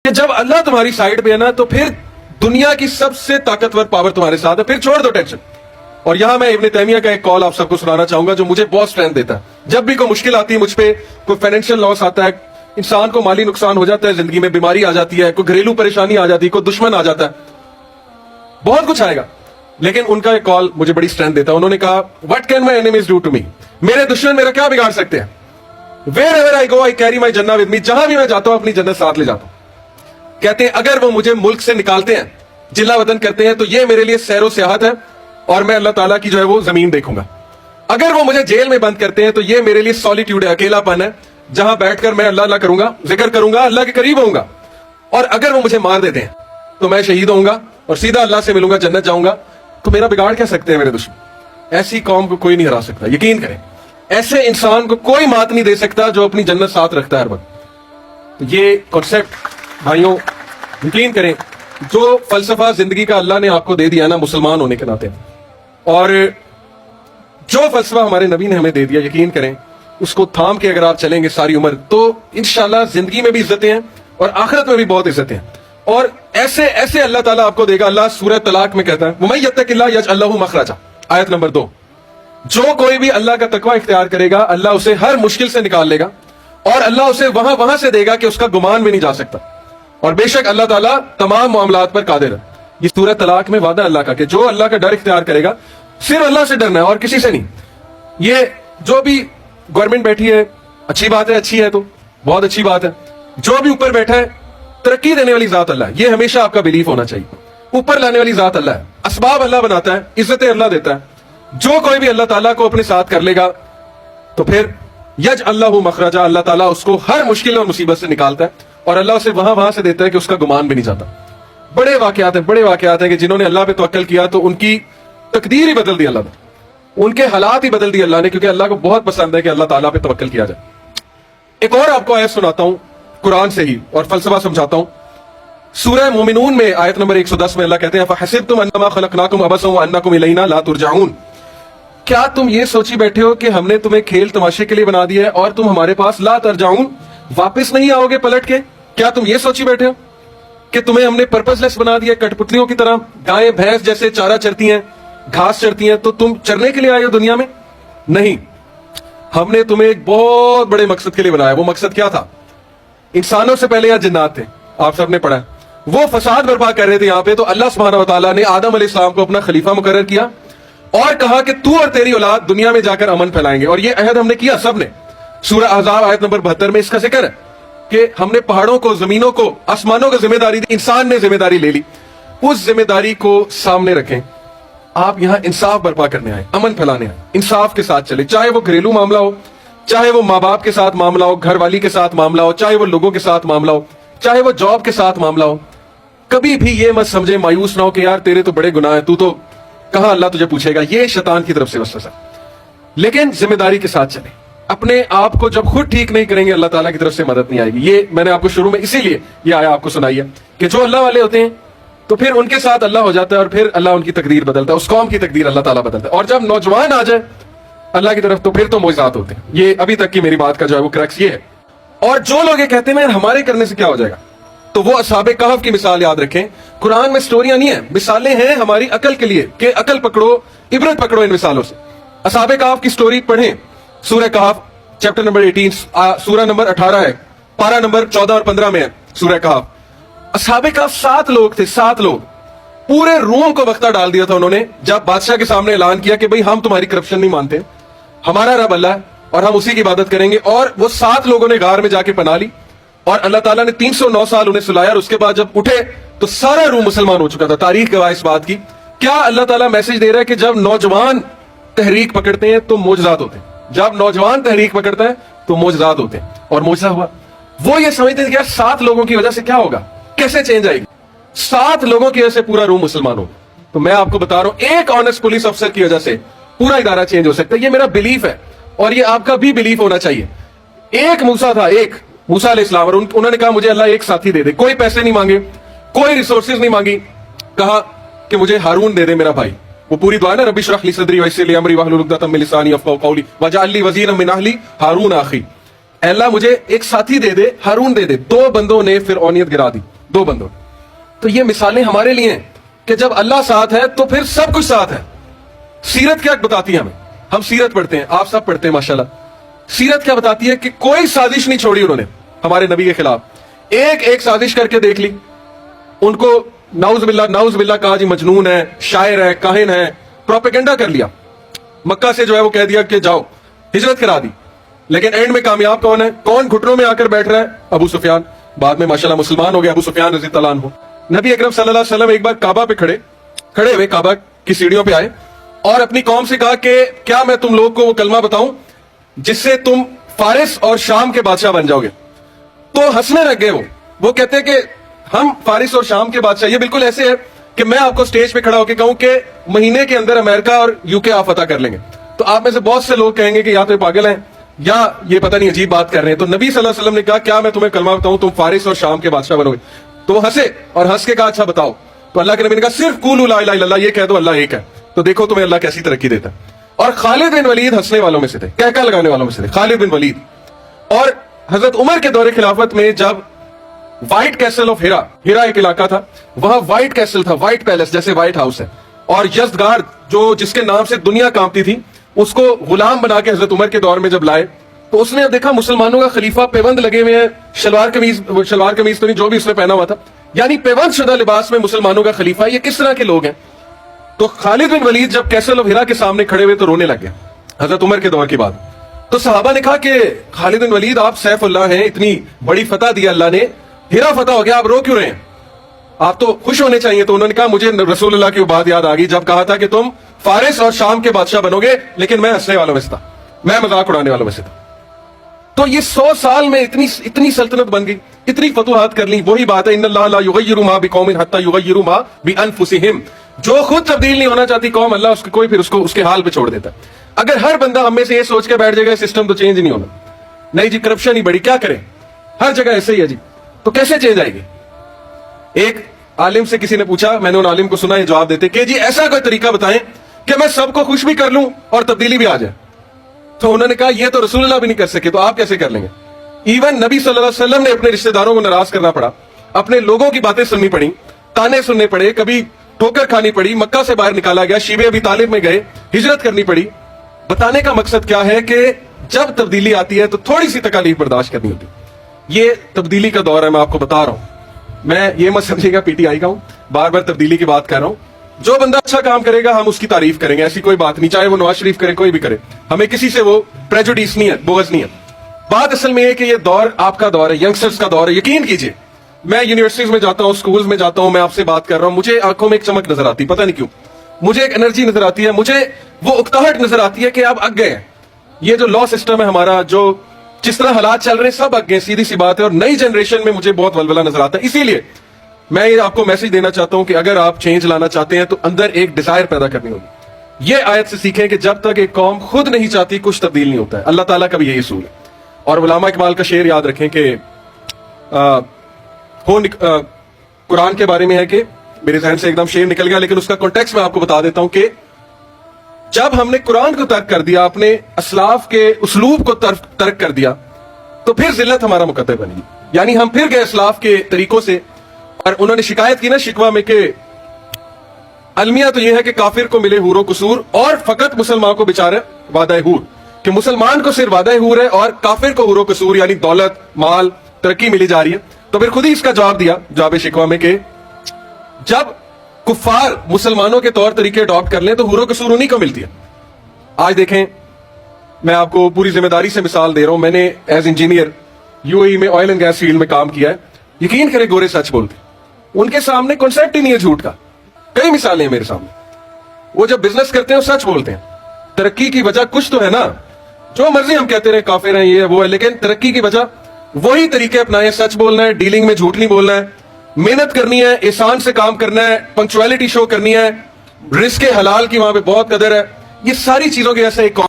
کہ جب اللہ تمہاری سائڈ پہ ہے نا تو پھر دنیا کی سب سے طاقتور پاور تمہارے ساتھ ہے، پھر چھوڑ دو ٹینشن. اور یہاں میں ابن تیمیہ کا ایک کال آپ سب کو سنانا چاہوں گا جو مجھے بہت اسٹرینتھ دیتا ہے. جب بھی کوئی مشکل آتی ہے مجھ پہ، کوئی فائنینشیل لاس آتا ہے، انسان کو مالی نقصان ہو جاتا ہے، زندگی میں بیماری آ جاتی ہے، کوئی گھریلو پریشانی آ جاتی ہے، کوئی دشمن آ جاتا ہے، بہت کچھ آئے گا، لیکن ان کا ایک کال مجھے بڑی اسٹرینتھ دیتا ہے. انہوں نے کہا what can my enemies do to me, میرے دشمن میرا کیا بگاڑ سکتے ہیں؟ Wherever I go I carry my جنہ ود می، جہاں بھی میں جاتا ہوں اپنی جنت ساتھ لے جاتا ہوں. کہتے ہیں اگر وہ مجھے ملک سے نکالتے ہیں، جلا وطن کرتے ہیں، تو یہ میرے لیے سیر و سیاحت ہے اور میں اللہ تعالیٰ کی جو ہے وہ زمین دیکھوں گا. اگر وہ مجھے جیل میں بند کرتے ہیں تو یہ میرے لیے سولیٹیوڈ ہے، اکیلا پن ہے، جہاں بیٹھ کر میں اللہ اللہ کروں گا، ذکر کروں گا، اللہ کے قریب ہوں گا. اور اگر وہ مجھے مار دیتے ہیں تو میں شہید ہوں گا اور سیدھا اللہ سے ملوں گا، جنت جاؤں گا. تو میرا بگاڑ کیا سکتے ہیں میرے دشمن؟ ایسی قوم کو کوئی نہیں ہرا سکتا، یقین کریں. ایسے انسان کو کوئی مات نہیں دے سکتا جو اپنی جنت ساتھ رکھتا ہے ہر وقت. تو یہ کانسیپٹ بھائیوں یقین کریں، جو فلسفہ زندگی کا اللہ نے آپ کو دے دیا نا مسلمان ہونے کے ناطے، اور جو فلسفہ ہمارے نبی نے ہمیں دے دیا، یقین کریں اس کو تھام کے اگر آپ چلیں گے ساری عمر تو انشاءاللہ زندگی میں بھی عزتیں ہیں اور آخرت میں بھی بہت عزتیں ہیں. اور ایسے ایسے اللہ تعالیٰ آپ کو دے گا. اللہ سورہ طلاق میں کہتا ہے وَمَن يَتَّقِ اللَّهَ يَجْعَل لَّهُ مَخْرَجًا، آیت نمبر 2. جو کوئی بھی اللہ کا تقوی اختیار کرے گا اللہ اسے ہر مشکل سے نکال لے گا اور اللہ اسے وہاں سے دے گا کہ اس کا گمان بھی نہیں جا سکتا. اور بے شک اللہ تعالیٰ تمام معاملات پر قادر ہے. یہ سورہ طلاق میں وعدہ اللہ کا کہ جو اللہ کا ڈر اختیار کرے گا، صرف اللہ سے ڈرنا ہے اور کسی سے نہیں. یہ جو بھی گورنمنٹ بیٹھی ہے اچھی بات ہے، اچھی ہے تو بہت اچھی بات ہے. جو بھی اوپر بیٹھا ہے ترقی دینے والی ذات اللہ ہے، یہ ہمیشہ آپ کا بلیف ہونا چاہیے. اوپر لانے والی ذات اللہ ہے، اسباب اللہ بناتا ہے، عزتیں اللہ دیتا ہے. جو کوئی بھی اللہ تعالیٰ کو اپنے ساتھ کر لے گا تو پھر یج اللہ مخرجا، اللہ تعالیٰ اس کو ہر مشکل اور مصیبت سے نکالتا ہے اور اللہ اسے وہاں سے دیتا ہے کہ اس کا گمان بھی نہیں جاتا. بڑے واقعات ہیں کہ جنہوں نے اللہ پہ توکل کیا تو ان کی تقدیر ہی بدل دی اللہ نے، ان کے حالات ہی بدل دی اللہ نے، کیونکہ اللہ کو بہت پسند ہے کہ اللہ تعالیٰ پہ توکل کیا جائے. ایک اور آپ کو آیت سناتا ہوں قرآن سے ہی اور فلسفہ سمجھاتا ہوں. سورہ مومنون میں آیت نمبر 110 میں اللہ کہتے ہیں فَحَسِبْتُمْ أَنَّمَا خَلَقْنَاكُمْ عَبَثًا وَأَنَّكُمْ إِلَيْنَا لَا تُرْجَعُونَ، کیا تم یہ سوچی بیٹھے ہو کہ ہم نے تمہیں کھیل تماشے کے لیے بنا دیا ہے اور تم ہمارے پاس لا ترجعون، واپس نہیں آؤ گے پلٹ کے؟ کیا تم یہ سوچی بیٹھے ہو کہ تمہیں ہم نے پرپز لیس بنا دیا، کٹ پتلیوں کی طرح؟ گائیں بھینس جیسے چارہ چرتی ہیں، گھاس چرتی ہیں، تو تم چرنے کے لیے آئے ہو دنیا میں؟ نہیں، ہم نے تمہیں ایک بہت بڑے مقصد کے لیے بنایا. وہ مقصد کیا تھا؟ انسانوں سے پہلے یہاں جنات تھے، آپ سب نے پڑھا ہے. وہ فساد برپا کر رہے تھے یہاں پہ، تو اللہ سبحانہ و تعالیٰ نے آدم علیہ السلام کو اپنا خلیفہ مقرر کیا اور کہا کہ تو اور تیری اولاد دنیا میں جا کر امن پھیلائیں گے. اور یہ عہد ہم نے کیا سب نے. سورہ احزاب آیت نمبر 72 میں اس کا ذکر ہے کہ ہم نے پہاڑوں کو، زمینوں کو، آسمانوں کو ذمہ داری دی، انسان نے ذمہ داری لے لی. اس ذمہ داری کو سامنے رکھیں. آپ یہاں انصاف برپا کرنے آئے، امن پھیلانے آئے، انصاف کے ساتھ چلے، چاہے وہ گھریلو معاملہ ہو، چاہے وہ ماں باپ کے ساتھ معاملہ ہو، گھر والی کے ساتھ معاملہ ہو، چاہے وہ لوگوں کے ساتھ معاملہ ہو، چاہے وہ جاب کے ساتھ معاملہ ہو. کبھی بھی یہ مت سمجھے، مایوس نہ ہو کہ یار تیرے تو بڑے گناہ ہیں، تو کہاں اللہ تجھے پوچھے گا. یہ شیطان کی طرف سے وسوسہ. لیکن ذمہ داری کے ساتھ چلیں. اپنے آپ کو جب خود ٹھیک نہیں کریں گے اللہ تعالیٰ کی طرف سے مدد نہیں آئے گی. یہ میں نے آپ کو شروع میں اسی لیے یہ آیا آپ کو سنائی ہے کہ جو اللہ والے ہوتے ہیں تو پھر ان کے ساتھ اللہ ہو جاتا ہے اور پھر اللہ ان کی تقدیر بدلتا ہے، اس قوم کی تقدیر اللہ تعالیٰ بدلتا ہے. اور جب نوجوان آ جائے اللہ کی طرف تو پھر تو معجزات ہوتے ہیں. یہ ابھی تک کی میری بات کا جو ہے وہ کریکس یہ ہے. اور جو لوگ یہ کہتے ہیں ہمارے کرنے سے کیا ہو جائے گا، تو وہ اصحاب کہف کی مثال یاد رکھیں. قرآن میں سٹوریاں نہیں ہیں، مثالیں ہیں ہماری عقل کے لیے کہ عقل پکڑو، عبرت پکڑو ان مثالوں سے. اصحاب کہف کی سٹوری پڑھیں. سورہ کہف چیپٹر نمبر 18، سورہ نمبر 18 ہے، پارہ نمبر 14 اور 15 میں ہے سورہ کہف. اصحاب کہف 7 لوگ تھے، 7 لوگ. پورے روم کو وقتہ ڈال دیا تھا انہوں نے جب بادشاہ کے سامنے اعلان کیا کہ بھئی ہم تمہاری کرپشن نہیں مانتے، ہمارا رب اللہ ہے اور ہم اسی کی عبادت کریں گے. اور وہ 7 لوگوں نے غار میں جا کے پناہ لی اور اللہ تعالیٰ نے 309 سال انہیں سلایا. اور اس کے بعد جب اٹھے تو سارا روم مسلمان ہو چکا تھا. تاریخ گواہ اس بات کی. کیا اللہ تعالیٰ میسج دے رہا ہے کہ جب نوجوان تحریک پکڑتے ہیں تو معجزات ہوتے ہیں. جب نوجوان تحریک پکڑتا ہے تو معجزات ہوتے ہیں. اور معجزہ ہوا. وہ یہ سمجھتے تھے کہ 7 لوگوں کی وجہ سے کیا ہوگا، کیسے چینج آئے گی. 7 لوگوں کی وجہ سے پورا روم مسلمان ہو. تو میں آپ کو بتا رہا ہوں ایک آنےسٹ پولیس افسر کی وجہ سے پورا ادارہ چینج ہو سکتا ہے. یہ میرا بلیف ہے اور یہ آپ کا بھی بلیف ہونا چاہیے. ایک موسیٰ تھا، ایک موسیٰ علیہ السلام، اور انہوں نے کہا مجھے اللہ ایک ساتھی دے دے. کوئی پیسے نہیں مانگے، کوئی ریسورسز نہیں مانگی. کہا کہ مجھے ہارون دے دے میرا بھائی. وہ پوری دعا نا رب اشرح لی صدری ویسر لی امری واحلل عقدۃ من لسانی یفقهوا قولی واجعل لی وزیرا من اہلی ہارون اخی. اے اللہ مجھے ایک ساتھی دے دے, ہارون دے دے. 2 بندوں نے فرعونیت گرا دی, 2 بندوں. تو یہ مثالیں ہمارے لیے ہیں کہ جب اللہ ساتھ ہے تو پھر سب کچھ ساتھ ہے. سیرت کیا بتاتی ہے ہمیں؟ ہم سیرت پڑھتے ہیں, آپ سب پڑھتے ہیں ماشاءاللہ. سیرت کیا بتاتی ہے کہ کوئی سازش نہیں چھوڑی انہوں نے ہمارے نبی کے خلاف. ایک سازش کر کے دیکھ لی. ان کو نعوذ باللہ کہا جی مجنون ہے, شاعر ہے, کاہن ہے, پروپیگنڈا کر لیا. مکہ سے جو ہے وہ کہہ دیا کہ جاؤ, ہجرت کرا دی. لیکن اینڈ میں کامیاب کون ہے؟ کون گھٹنوں میں آ کر بیٹھ رہا ہے؟ ابو سفیان. بعد میں ماشاءاللہ مسلمان ہو گیا ابو سفیان رضی اللہ عنہ. نبی اکرم صلی اللہ علیہ وسلم ایک بار کعبہ پہ کھڑے ہوئے, کعبہ کی سیڑھیوں پہ آئے اور اپنی قوم سے کہا کہ کیا میں تم لوگ کو وہ کلمہ بتاؤں جس سے تم فارس اور شام کے بادشاہ بن جاؤ گے؟ تو ہنسنے لگ گئے. وہ کہتے ہیں کہ ہم فارس اور شام کے بادشاہ, یہ بالکل ایسے ہے کہ میں آپ کو سٹیج پہ کھڑا ہو کے کہوں کہ مہینے کے اندر امریکہ اور UK آپ فتح کر لیں گے. تو آپ میں سے بہت سے لوگ کہیں گے کہ یا تو یہ پاگل ہیں یا یہ پتہ نہیں عجیب بات کر رہے ہیں. تو نبی صلی اللہ علیہ وسلم نے کہا کیا میں تمہیں کلمہ بتاؤں, تم فارس اور شام کے بادشاہ بنو گے؟ تو وہ ہنسے اور ہنس کے کہا اچھا بتاؤ. تو اللہ کے نبی نے کہا صرف قولوا لا الہ الا اللہ, یہ کہہ دو اللہ ایک ہے, تو دیکھو تمہیں اللہ کیسی ترقی دیتا ہے. اور خالد بن ولید ہنسنے والوں میں سے تھے, کہکا لگانے والوں میں سے تھے خالد بن ولید. اور حضرت عمر کے دور خلافت میں جب وائٹ کیسل آف ہیرا ایک علاقہ تھا, وہاں وائٹ کیسل تھا, وائٹ پیلس جیسے وائٹ ہاؤس ہے, اور یزدگارد جو جس کے نام سے دنیا کانپتی تھی اس کو غلام بنا کے حضرت عمر کے دور میں جب لائے تو اس نے دیکھا مسلمانوں کا خلیفہ پیوند لگے ہوئے ہیں, شلوار قمیض تو نہیں, جو بھی اس نے پہنا ہوا تھا, یعنی پیوند شدہ لباس میں مسلمانوں کا خلیفہ, یہ کس طرح کے لوگ ہیں؟ تو خالد بن ولید جب کیسل آف ہیرا کے سامنے کھڑے ہوئے تو رونے لگ گیا حضرت عمر کے دور کی بات. تو صحابہ نے کہا کہ خالد بن ولید آپ سیف اللہ ہیں, اتنی بڑی فتح دی اللہ نے, ہیرا فتح ہو گیا, آپ رو کیوں رہے ہیں؟ آپ تو خوش ہونے چاہیے. تو انہوں نے کہا مجھے رسول اللہ کی بات یاد آ گئی جب کہا تھا کہ تم فارس اور شام کے بادشاہ بنو گے, لیکن میں ہنسنے والوں میں سے تھا, میں مذاق اڑانے والوں میں سے تھا. تو یہ 100 سال میں اتنی سلطنت بن گئی, اتنی فتوحات کر لی. وہی بات ہے ان اللہ لا یغیر ما بقوم حتی یغیروا ما بانفسہم, جو خود تبدیل نہیں ہونا چاہتی قوم, اللہ اس کو اس کے حال پہ چھوڑ دیتا ہے. اگر ہر بندہ ہم میں سے یہ سوچ کے بیٹھ جائے گا سسٹم تو چینج نہیں ہونا, نہیں جی کرپشن ہی بڑی, کیا کریں, ہر جگہ ایسے ہی ہے جی, تو کیسے چینج آئے گی؟ ایک عالم سے کسی نے پوچھا, میں نے ان عالم کو سنا یہ جواب دیتے کہ جی ایسا کوئی طریقہ بتائیں کہ میں سب کو خوش بھی کر لوں اور تبدیلی بھی آ جائے. تو انہوں نے کہا یہ تو رسول اللہ بھی نہیں کر سکے, تو آپ کیسے کر لیں گے؟ ایون نبی صلی اللہ علیہ وسلم نے اپنے رشتہ داروں کو ناراض کرنا پڑا, اپنے لوگوں کی باتیں سننی پڑی, تانے سننے پڑے, کبھی ٹھوکر کھانی پڑی, مکہ سے باہر نکالا گیا, شیبے ابی طالب میں گئے, ہجرت کرنی پڑی. بتانے کا مقصد کیا ہے کہ جب تبدیلی آتی ہے تو تھوڑی سی تکالیف برداشت کرنی ہوتی. یہ تبدیلی کا دور ہے, میں آپ کو بتا رہا ہوں. میں یہ مت سمجھے گا PTI کا ہوں, بار بار تبدیلی کی بات کر رہا ہوں. جو بندہ اچھا کام کرے گا ہم اس کی تعریف کریں گے, ایسی کوئی بات نہیں, چاہے وہ نواز شریف کرے کوئی بھی کرے, ہمیں کسی سے وہ پریجوڈیس نہیں ہے, بغض نہیں ہے. بات اصل میں یہ کہ یہ دور آپ کا دور ہے, ینگسٹرز کا دور ہے. یقین کیجئے میں یونیورسٹیز میں جاتا ہوں, سکولز میں جاتا ہوں, میں آپ سے بات کر رہا ہوں, مجھے آنکھوں میں ایک چمک نظر آتی, پتہ نہیں کیوں, مجھے ایک انرجی نظر آتی ہے, مجھے وہ اکتاہٹ نظر آتی ہے کہ اب اگ گئے ہیں. یہ جو لا سسٹم ہے ہمارا, جو جس طرح حالات چل رہے ہیں سب اگ گئے, سیدھی سی بات ہے. اور نئی جنریشن میں مجھے بہت ولولہ نظر آتا ہے. اسی لیے میں یہ آپ کو میسج دینا چاہتا ہوں کہ اگر آپ چینج لانا چاہتے ہیں تو اندر ایک ڈیزائر پیدا کرنی ہوگی. یہ آیت سے سیکھیں کہ جب تک ایک قوم خود نہیں چاہتی کچھ تبدیل نہیں ہوتا ہے. اللہ تعالیٰ کا بھی یہی اصول ہے. اور علامہ اقبال کا شعر یاد رکھیں کہ قرآن کے بارے میں ہے کہ میرے ذہن سے ایک دم شعر نکل گیا, لیکن اس کا کانٹیکسٹ میں آپ کو بتا دیتا ہوں کہ جب ہم نے قرآن کو ترک کر دیا, اپنے اسلاف کے اسلوب کو ترک کر دیا, تو پھر ذلت ہمارا مقدر بنے گی. یعنی ہم پھر گئے اسلاف کے طریقوں سے, اور انہوں نے شکایت کی نا شکوہ میں کہ المیہ تو یہ ہے کہ کافر کو ملے حور و قصور اور فقط مسلمان کو بیچارہ وعدہ حور, کہ مسلمان کو صرف وعدہ حور ہے اور کافر کو حور و قصور یعنی دولت, مال, ترقی ملی جا رہی ہے. تو پھر خود ہی اس کا جواب دیا جواب شکوہ میں کہ جب کفار مسلمانوں کے طور طریقے اڈاپٹ کر لیں تو حور و قصور انہی کو ملتی ہے. آج دیکھیں, میں آپ کو پوری ذمہ داری سے مثال دے رہا ہوں, میں نے ایز انجینئر UAE میں آئل اینڈ گیس فیلڈ میں کام کیا ہے. یقین کریں گورے سچ بولتے, ان کے سامنے کنسیپٹ ہی نہیں ہے جھوٹ کا. کئی مثالیں ہیں میرے سامنے, وہ جب بزنس کرتے ہیں سچ بولتے ہیں. ترقی کی وجہ کچھ تو ہے نا, جو مرضی ہم کہتے رہے کافر ہیں یہ وہ ہے, لیکن ترقی کی وجہ وہی طریقے اپنائے, سچ بولنا ہے, ڈیلنگ میں جھوٹ نہیں بولنا ہے, محنت کرنی ہے, احسان سے کام کرنا ہے, پنکچویلٹی شو کرنی ہے, رزق حلال کی وہاں پہ بہت قدر ہے. یہ ساری چیزوں کے ایسا ایک